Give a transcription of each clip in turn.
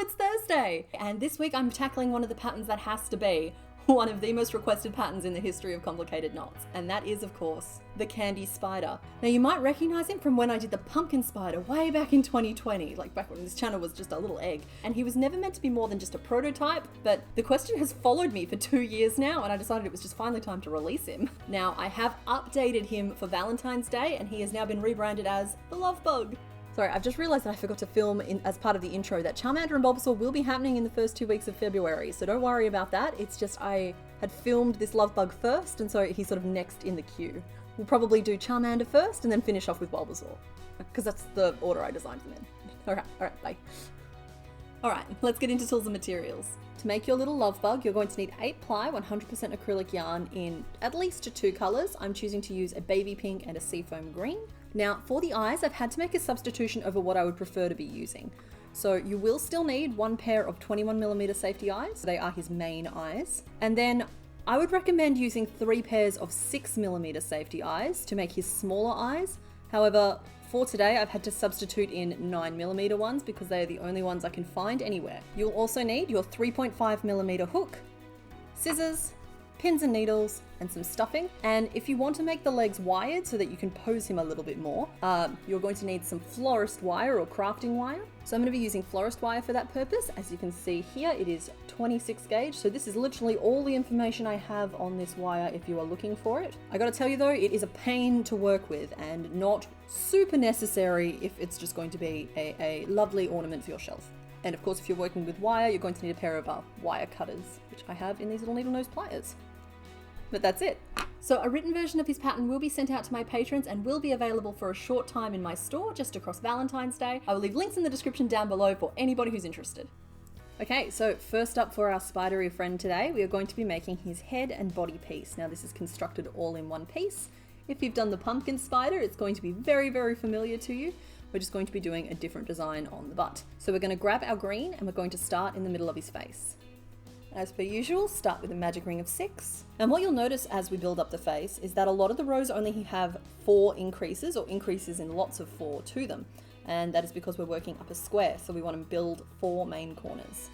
it's Thursday! And this week I'm tackling one of the patterns that has to be one of the most requested patterns in the history of complicated knots, and that is, of course, the candy spider. Now you might recognize him from when I did the pumpkin spider way back in 2020, like back when this channel was just a little egg, and he was never meant to be more than just a prototype, but the question has followed me for 2 years now, and I decided it was just finally time to release him. Now I have updated him for Valentine's Day, and he has now been rebranded as the Lovebug. Sorry, I've just realised that I forgot to film as part of the intro that Charmander and Bulbasaur will be happening in the first 2 weeks of February, so don't worry about that. It's just I had filmed this Lovebug first, and so he's sort of next in the queue. We'll probably do Charmander first and then finish off with Bulbasaur, because that's the order I designed them in. Alright, bye. Alright, let's get into tools and materials. To make your little Lovebug, you're going to need 8 ply, 100% acrylic yarn in at least 2 colours. I'm choosing to use a baby pink and a seafoam green. Now, for the eyes, I've had to make a substitution over what I would prefer to be using. So you will still need 1 pair of 21mm safety eyes. They are his main eyes. And then I would recommend using 3 pairs of 6mm safety eyes to make his smaller eyes. However, for today, I've had to substitute in 9mm ones because they are the only ones I can find anywhere. You'll also need your 3.5mm hook, scissors, pins and needles, and some stuffing. And if you want to make the legs wired so that you can pose him a little bit more, you're going to need some florist wire or crafting wire. So I'm going to be using florist wire for that purpose. As you can see here, it is 26 gauge. So this is literally all the information I have on this wire if you are looking for it. I gotta tell you though, it is a pain to work with and not super necessary if it's just going to be a lovely ornament for your shelf. And of course, if you're working with wire, you're going to need a pair of wire cutters, which I have in these little needle nose pliers. But that's it. So a written version of his pattern will be sent out to my patrons and will be available for a short time in my store just across Valentine's Day. I will leave links in the description down below for anybody who's interested. Okay, so first up for our spidery friend today, we are going to be making his head and body piece. Now this is constructed all in one piece. If you've done the pumpkin spider, it's going to be very, very familiar to you. We're just going to be doing a different design on the butt. So we're going to grab our green and we're going to start in the middle of his face. As per usual, start with a magic ring of 6. And what you'll notice as we build up the face is that a lot of the rows only have 4 increases or increases in lots of 4 to them. And that is because we're working up a square, so we want to build 4 main corners.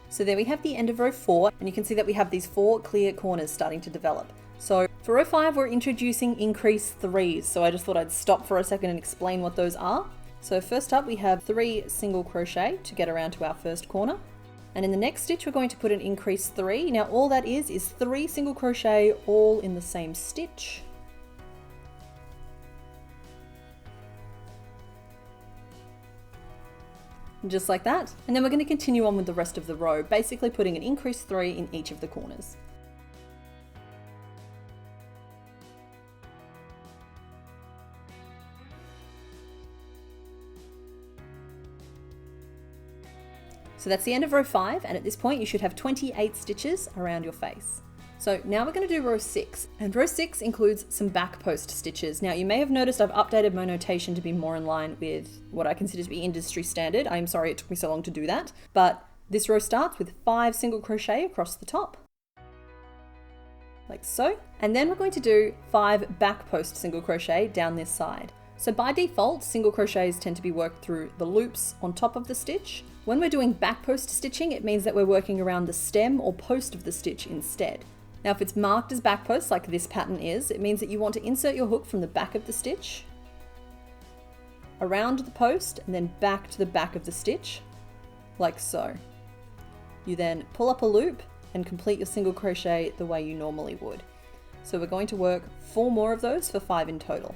So there we have the end of row 4, and you can see that we have these 4 clear corners starting to develop. So for row 5, we're introducing increase 3s. So I just thought I'd stop for a second and explain what those are. So first up, we have 3 single crochet to get around to our first corner. And in the next stitch, we're going to put an increase 3. Now all that is 3 single crochet all in the same stitch. Just like that. And then we're going to continue on with the rest of the row, basically putting an increase 3 in each of the corners. So that's the end of row 5, and at this point you should have 28 stitches around your face. So now we're going to do row 6, and row 6 includes some backpost stitches. Now you may have noticed I've updated my notation to be more in line with what I consider to be industry standard. I'm sorry it took me so long to do that, but this row starts with 5 single crochet across the top, like so. And then we're going to do 5 backpost single crochet down this side. So by default, single crochets tend to be worked through the loops on top of the stitch. When we're doing backpost stitching, it means that we're working around the stem or post of the stitch instead. Now, if it's marked as backpost, like this pattern is, it means that you want to insert your hook from the back of the stitch, around the post, and then back to the back of the stitch, like so. You then pull up a loop and complete your single crochet the way you normally would. So we're going to work 4 more of those for 5 in total.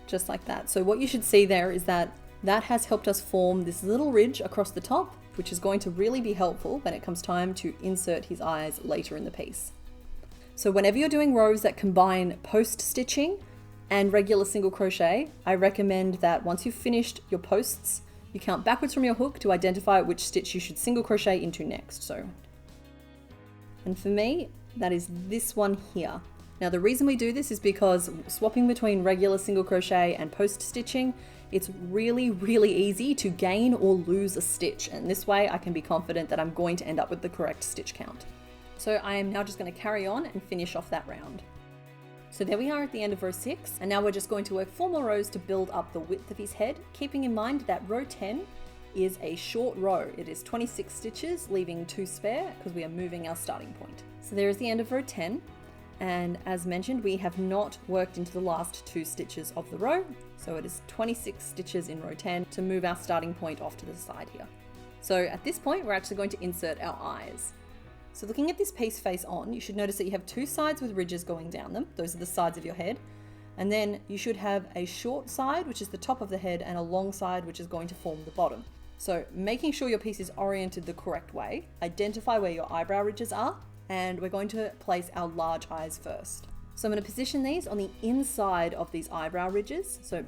Just like that. So what you should see there is that has helped us form this little ridge across the top, which is going to really be helpful when it comes time to insert his eyes later in the piece. So whenever you're doing rows that combine post stitching and regular single crochet, I recommend that once you've finished your posts, you count backwards from your hook to identify which stitch you should single crochet into next. And for me, that is this one here. Now the reason we do this is because swapping between regular single crochet and post stitching, it's really, really easy to gain or lose a stitch. And this way I can be confident that I'm going to end up with the correct stitch count. So I am now just going to carry on and finish off that round. So there we are at the end of row 6, and now we're just going to work 4 more rows to build up the width of his head, keeping in mind that row 10 is a short row. It is 26 stitches, leaving 2 spare because we are moving our starting point. So there is the end of row 10, and as mentioned, we have not worked into the last 2 stitches of the row, so it is 26 stitches in row 10 to move our starting point off to the side here. So at this point, we're actually going to insert our eyes. So looking at this piece face on, you should notice that you have 2 sides with ridges going down them. Those are the sides of your head. And then you should have a short side, which is the top of the head, and a long side, which is going to form the bottom. So making sure your piece is oriented the correct way, identify where your eyebrow ridges are, and we're going to place our large eyes first. So I'm going to position these on the inside of these eyebrow ridges, so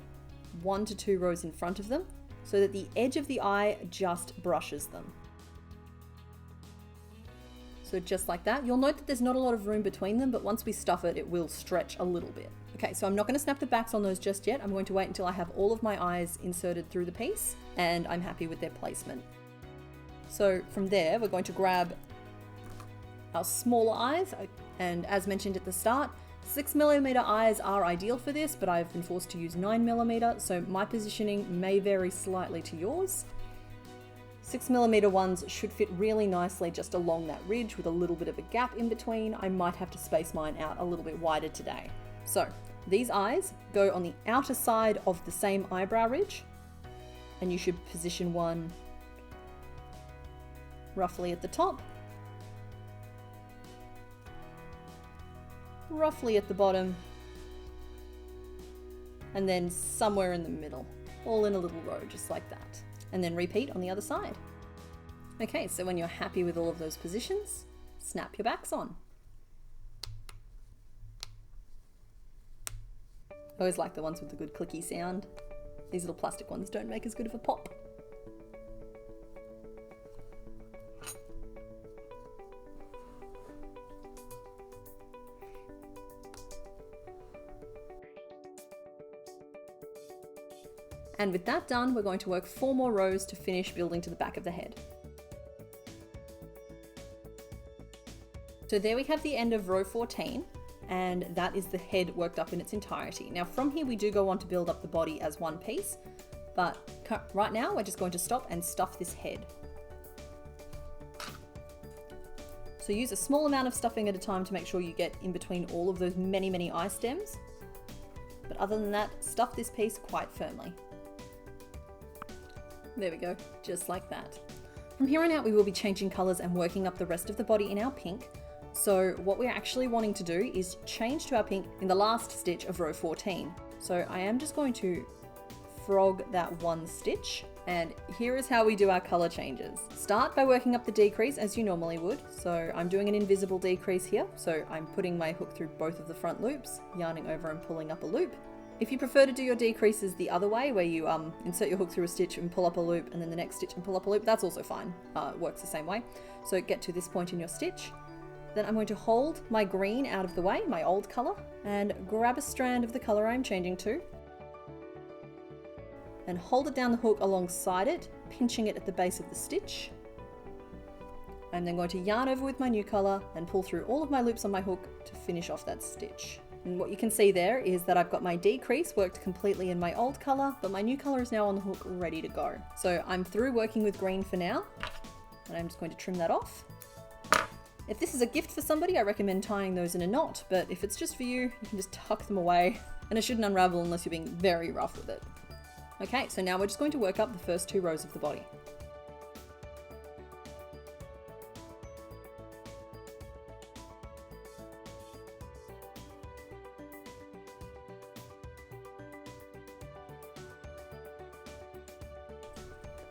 1 to 2 rows in front of them, so that the edge of the eye just brushes them. So just like that. You'll note that there's not a lot of room between them, but once we stuff it, it will stretch a little bit. Okay, so I'm not going to snap the backs on those just yet. I'm going to wait until I have all of my eyes inserted through the piece and I'm happy with their placement. So from there, we're going to grab our smaller eyes, and as mentioned at the start, 6mm eyes are ideal for this, but I've been forced to use 9mm, so my positioning may vary slightly to yours. 6mm ones should fit really nicely just along that ridge with a little bit of a gap in between. I might have to space mine out a little bit wider today. So these eyes go on the outer side of the same eyebrow ridge, and you should position one roughly at the top, roughly at the bottom, and then somewhere in the middle, all in a little row just like that. And then repeat on the other side. Okay, so when you're happy with all of those positions, snap your backs on. I always like the ones with the good clicky sound. These little plastic ones don't make as good of a pop. And with that done, we're going to work 4 more rows to finish building to the back of the head. So there we have the end of row 14, and that is the head worked up in its entirety. Now from here we do go on to build up the body as one piece, but right now we're just going to stop and stuff this head. So use a small amount of stuffing at a time to make sure you get in between all of those many eye stems. But other than that, stuff this piece quite firmly. There we go, just like that. From here on out, we will be changing colors and working up the rest of the body in our pink. So what we're actually wanting to do is change to our pink in the last stitch of row 14. So I am just going to frog that 1 stitch, and here is how we do our color changes. Start by working up the decrease as you normally would. So I'm doing an invisible decrease here. So I'm putting my hook through both of the front loops, yarning over and pulling up a loop. If you prefer to do your decreases the other way, where you insert your hook through a stitch and pull up a loop, and then the next stitch and pull up a loop, that's also fine. It works the same way. So get to this point in your stitch. Then I'm going to hold my green out of the way, my old color, and grab a strand of the color I'm changing to, and hold it down the hook alongside it, pinching it at the base of the stitch. I'm then going to yarn over with my new color and pull through all of my loops on my hook to finish off that stitch. And what you can see there is that I've got my decrease worked completely in my old color, but my new color is now on the hook ready to go. So I'm through working with green for now, and I'm just going to trim that off. If this is a gift for somebody, I recommend tying those in a knot, but if it's just for you, you can just tuck them away, and it shouldn't unravel unless you're being very rough with it. Okay, so now we're just going to work up the first 2 rows of the body.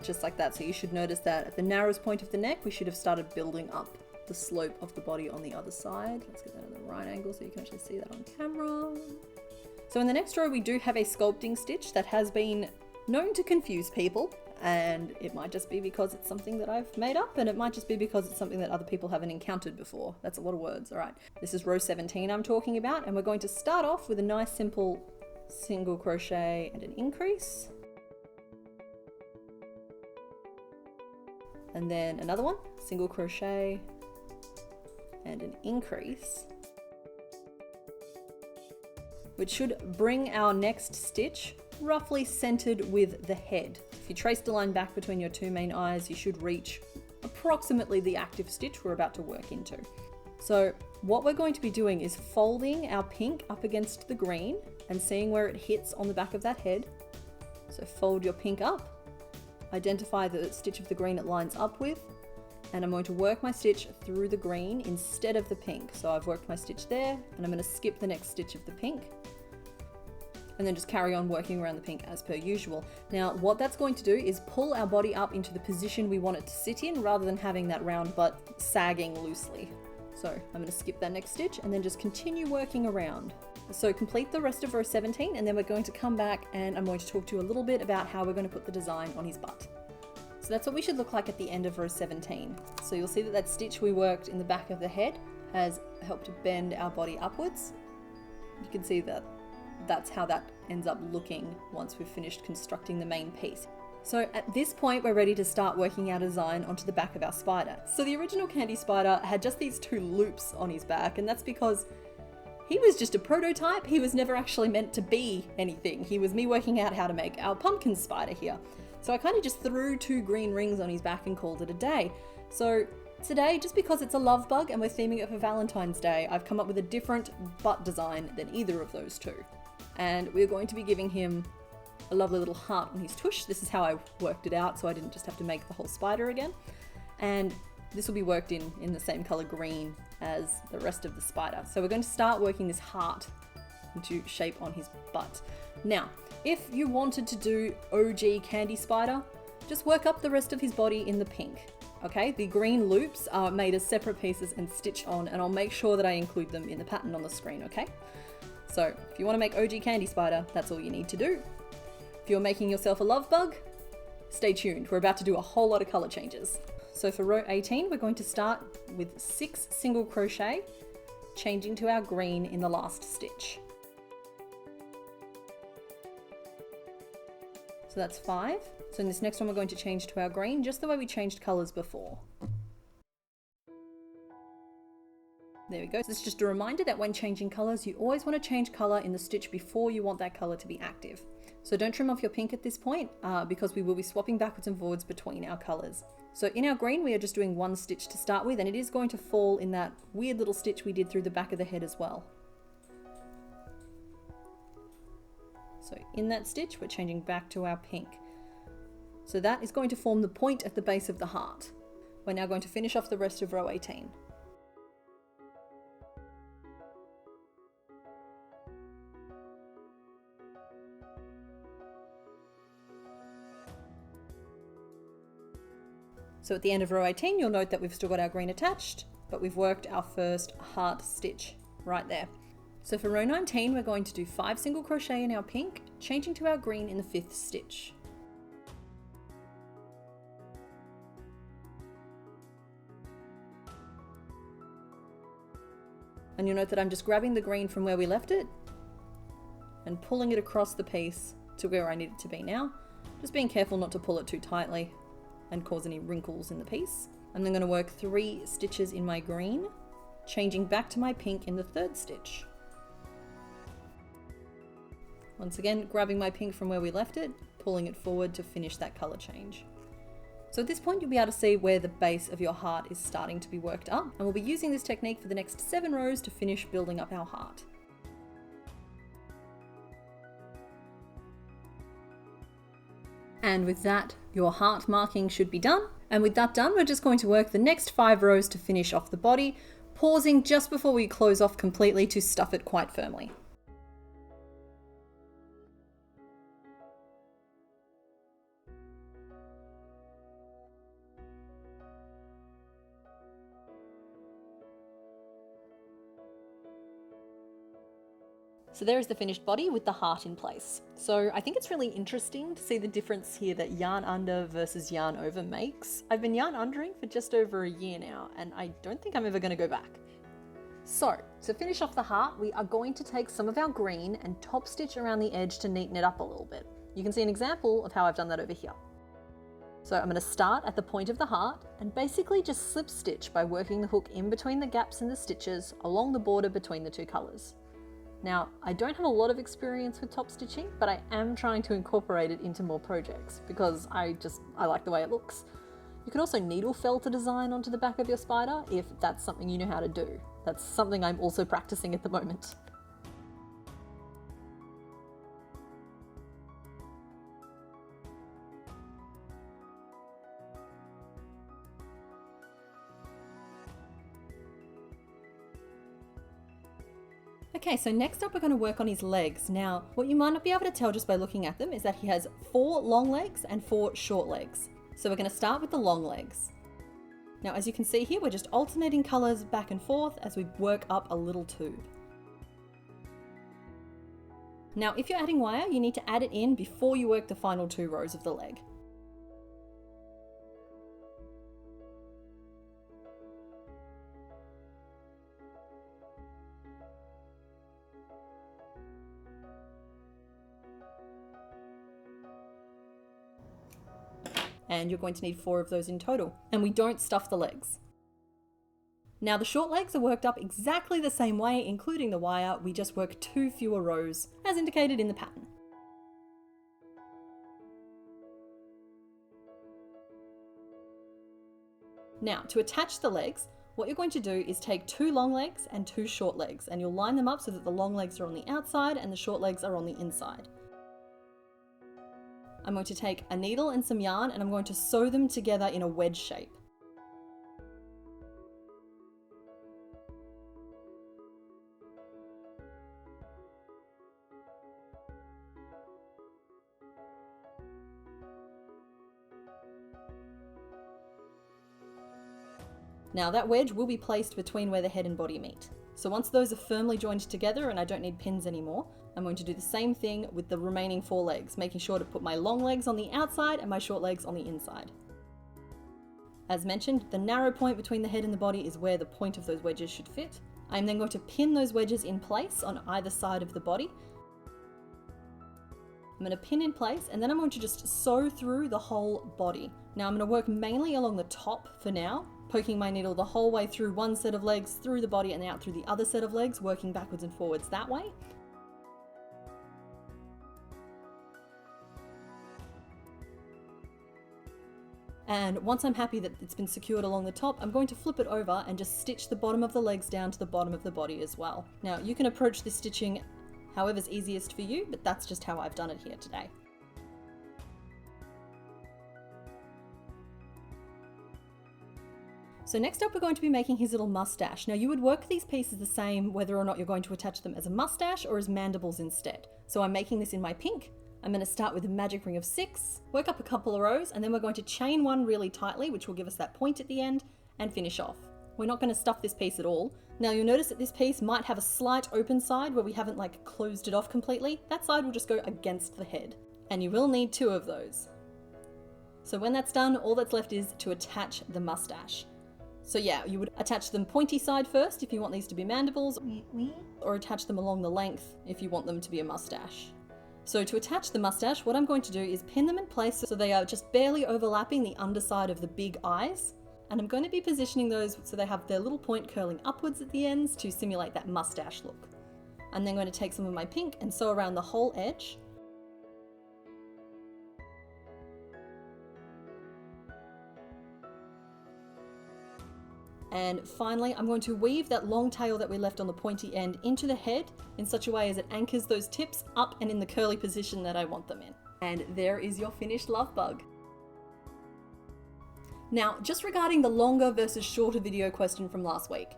Just like that. So you should notice that at the narrowest point of the neck, we should have started building up the slope of the body on the other side. Let's get that at the right angle so you can actually see that on camera. So in the next row, we do have a sculpting stitch that has been known to confuse people, and it might just be because it's something that I've made up, and it might just be because it's something that other people haven't encountered before. That's a lot of words. All right, this is row 17 I'm talking about, and we're going to start off with a nice simple single crochet and an increase. And then another one, single crochet and an increase. which should bring our next stitch roughly centered with the head. If you trace the line back between your two main eyes, you should reach approximately the active stitch we're about to work into. So what we're going to be doing is folding our pink up against the green and seeing where it hits on the back of that head. So fold your pink up, identify the stitch of the green it lines up with, and I'm going to work my stitch through the green instead of the pink. So I've worked my stitch there, and I'm going to skip the next stitch of the pink, and then just carry on working around the pink as per usual. Now, what that's going to do is pull our body up into the position we want it to sit in, rather than having that round butt sagging loosely. So I'm going to skip that next stitch and then just continue working around. So complete the rest of row 17, and then we're going to come back and I'm going to talk to you a little bit about how we're going to put the design on his butt. So that's what we should look like at the end of row 17. So you'll see that that stitch we worked in the back of the head has helped to bend our body upwards. You can see that that's how that ends up looking once we've finished constructing the main piece. So at this point, we're ready to start working our design onto the back of our spider. So the original candy spider had just these two loops on his back, and that's because he was just a prototype. He was never actually meant to be anything. He was me working out how to make our pumpkin spider here. So I kind of just threw two green rings on his back and called it a day. So today, just because it's a love bug and we're theming it for Valentine's Day, I've come up with a different butt design than either of those two. And we're going to be giving him a lovely little heart on his tush. This is how I worked it out, so I didn't just have to make the whole spider again. And this will be worked in the same color green as the rest of the spider. So we're going to start working this heart into shape on his butt. Now, if you wanted to do OG candy spider, just work up the rest of his body in the pink. Okay, the green loops are made as separate pieces and stitched on, and I'll make sure that I include them in the pattern on the screen, okay? So if you want to make OG candy spider, that's all you need to do. If you're making yourself a love bug, stay tuned. We're about to do a whole lot of color changes. So for row 18, we're going to start with 6 single crochet, changing to our green in the last stitch. So that's 5. So in this next one, we're going to change to our green, just the way we changed colors before. There we go. So this is just a reminder that when changing colors, you always want to change color in the stitch before you want that color to be active. So don't trim off your pink at this point because we will be swapping backwards and forwards between our colors. So in our green, we are just doing 1 stitch to start with, and it is going to fall in that weird little stitch we did through the back of the head as well. So in that stitch, we're changing back to our pink. So that is going to form the point at the base of the heart. We're now going to finish off the rest of row 18. So at the end of row 18, you'll note that we've still got our green attached, but we've worked our first heart stitch right there. So for row 19, we're going to do 5 single crochet in our pink, changing to our green in the 5th stitch. And you'll note that I'm just grabbing the green from where we left it and pulling it across the piece to where I need it to be now. Just being careful not to pull it too tightly and cause any wrinkles in the piece. I'm then going to work 3 stitches in my green, changing back to my pink in the 3rd stitch. Once again, grabbing my pink from where we left it, pulling it forward to finish that color change. So at this point, you'll be able to see where the base of your heart is starting to be worked up, and we'll be using this technique for the next 7 rows to finish building up our heart. And with that, your heart marking should be done. And with that done, we're just going to work the next 5 rows to finish off the body, pausing just before we close off completely to stuff it quite firmly. So there is the finished body with the heart in place. So I think it's really interesting to see the difference here that yarn under versus yarn over makes. I've been yarn undering for just over a year now, and I don't think I'm ever going to go back. So to finish off the heart, we are going to take some of our green and top stitch around the edge to neaten it up a little bit. You can see an example of how I've done that over here. So I'm going to start at the point of the heart and basically just slip stitch by working the hook in between the gaps in the stitches along the border between the 2 colors. Now, I don't have a lot of experience with top stitching, but I am trying to incorporate it into more projects because I like the way it looks. You could also needle felt a design onto the back of your spider if that's something you know how to do. That's something I'm also practicing at the moment. Okay, so next up we're going to work on his legs. Now, what you might not be able to tell just by looking at them is that he has 4 long legs and 4 short legs. So we're going to start with the long legs. Now, as you can see here, we're just alternating colours back and forth as we work up a little tube. Now, if you're adding wire, you need to add it in before you work the final 2 rows of the leg. And you're going to need 4 of those in total. And we don't stuff the legs. Now the short legs are worked up exactly the same way, including the wire, we just work 2 fewer rows, as indicated in the pattern. Now, to attach the legs, what you're going to do is take 2 long legs and 2 short legs, and you'll line them up so that the long legs are on the outside and the short legs are on the inside. I'm going to take a needle and some yarn and I'm going to sew them together in a wedge shape. Now that wedge will be placed between where the head and body meet. So once those are firmly joined together and I don't need pins anymore, I'm going to do the same thing with the remaining 4 legs, making sure to put my long legs on the outside and my short legs on the inside. As mentioned, the narrow point between the head and the body is where the point of those wedges should fit. I'm then going to pin those wedges in place on either side of the body. I'm going to pin in place and then I'm going to just sew through the whole body. Now I'm going to work mainly along the top for now, poking my needle the whole way through one set of legs, through the body and out through the other set of legs, working backwards and forwards that way. And once I'm happy that it's been secured along the top, I'm going to flip it over and just stitch the bottom of the legs down to the bottom of the body as well. Now you can approach this stitching however's easiest for you, but that's just how I've done it here today. So next up we're going to be making his little moustache. Now you would work these pieces the same whether or not you're going to attach them as a moustache or as mandibles instead. So I'm making this in my pink. I'm going to start with a magic ring of 6, work up a couple of rows, and then we're going to chain one really tightly, which will give us that point at the end, and finish off. We're not going to stuff this piece at all. Now you'll notice that this piece might have a slight open side where we haven't closed it off completely. That side will just go against the head. And you will need 2 of those. So when that's done, all that's left is to attach the moustache. So yeah, you would attach them pointy side first if you want these to be mandibles, or attach them along the length if you want them to be a moustache. So to attach the moustache, what I'm going to do is pin them in place so they are just barely overlapping the underside of the big eyes. And I'm going to be positioning those so they have their little point curling upwards at the ends to simulate that moustache look. I'm then going to take some of my pink and sew around the whole edge. And finally, I'm going to weave that long tail that we left on the pointy end into the head in such a way as it anchors those tips up and in the curly position that I want them in. And there is your finished Lovebug. Now, just regarding the longer versus shorter video question from last week.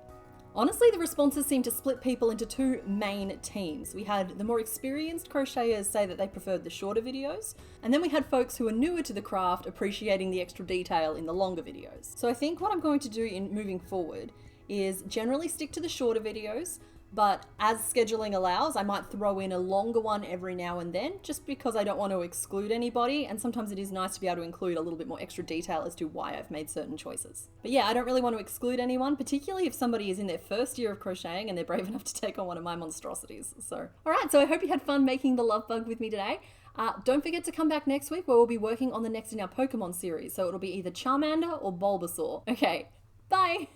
Honestly, the responses seem to split people into 2 main teams. We had the more experienced crocheters say that they preferred the shorter videos, and then we had folks who are newer to the craft appreciating the extra detail in the longer videos. So I think what I'm going to do in moving forward is generally stick to the shorter videos, but as scheduling allows, I might throw in a longer one every now and then, just because I don't want to exclude anybody, and sometimes it is nice to be able to include a little bit more extra detail as to why I've made certain choices. But yeah, I don't really want to exclude anyone, particularly if somebody is in their first year of crocheting and they're brave enough to take on one of my monstrosities. So, alright, so I hope you had fun making the Lovebug with me today. Don't forget to come back next week where we'll be working on the next in our Pokemon series, so it'll be either Charmander or Bulbasaur. Okay, bye!